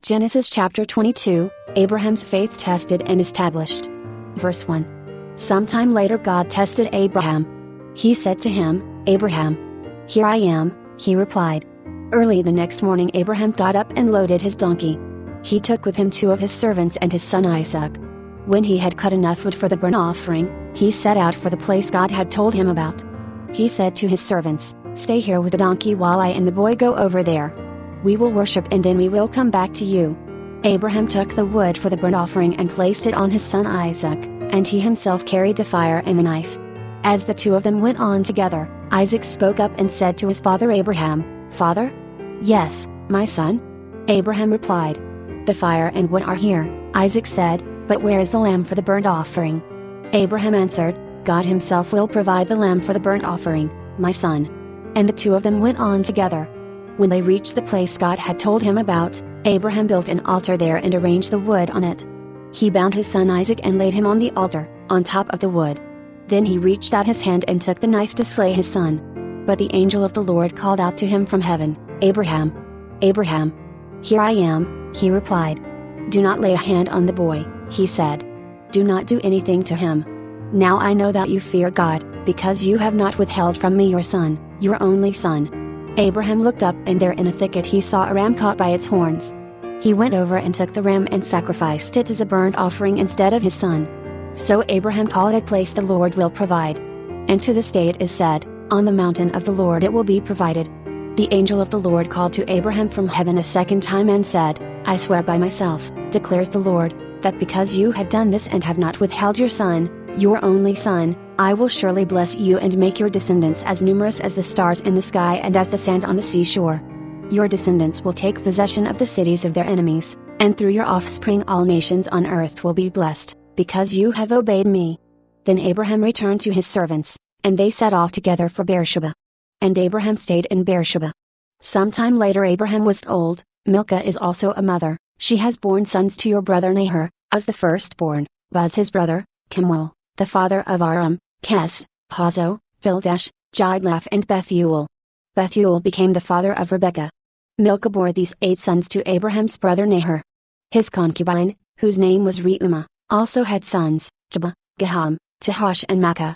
Genesis chapter 22, Abraham's faith tested and established. Verse 1. Sometime later God tested Abraham. He said to him, "Abraham." "Here I am," he replied. Early the next morning Abraham got up and loaded his donkey. He took with him 2 of his servants and his son Isaac. When he had cut enough wood for the burnt offering, he set out for the place God had told him about. He said to his servants, "Stay here with the donkey while I and the boy go over there. We will worship and then we will come back to you." Abraham took the wood for the burnt offering and placed it on his son Isaac, and he himself carried the fire and the knife. As the 2 of them went on together, Isaac spoke up and said to his father Abraham, "Father?" "Yes, my son." Abraham replied. "The fire and wood are here," Isaac said, "but where is the lamb for the burnt offering?" Abraham answered, "God himself will provide the lamb for the burnt offering, my son." And the 2 of them went on together. When they reached the place God had told him about, Abraham built an altar there and arranged the wood on it. He bound his son Isaac and laid him on the altar, on top of the wood. Then he reached out his hand and took the knife to slay his son. But the angel of the Lord called out to him from heaven, "Abraham! Abraham!" "Here I am," he replied. "Do not lay a hand on the boy," he said. "Do not do anything to him. Now I know that you fear God, because you have not withheld from me your son, your only son." Abraham looked up and there in a thicket he saw a ram caught by its horns. He went over and took the ram and sacrificed it as a burnt offering instead of his son. So Abraham called it place the Lord will provide. And to this day it is said, "On the mountain of the Lord it will be provided." The angel of the Lord called to Abraham from heaven a second time and said, "I swear by myself, declares the Lord, that because you have done this and have not withheld your son, your only son, I will surely bless you and make your descendants as numerous as the stars in the sky and as the sand on the seashore. Your descendants will take possession of the cities of their enemies, and through your offspring all nations on earth will be blessed, because you have obeyed me." Then Abraham returned to his servants, and they set off together for Beersheba. And Abraham stayed in Beersheba. Sometime later Abraham was old. Milcah is also a mother. She has borne sons to your brother Nahor, Uz the firstborn, Buz his brother, Kemuel, the father of Aram, Kes, Hazo, Pildash, Jidlaph and Bethuel. Bethuel became the father of Rebekah. Milcah bore these 8 sons to Abraham's brother Nahor. His concubine, whose name was Reumah, also had sons, Jabah, Gaham, Tahash and Makkah.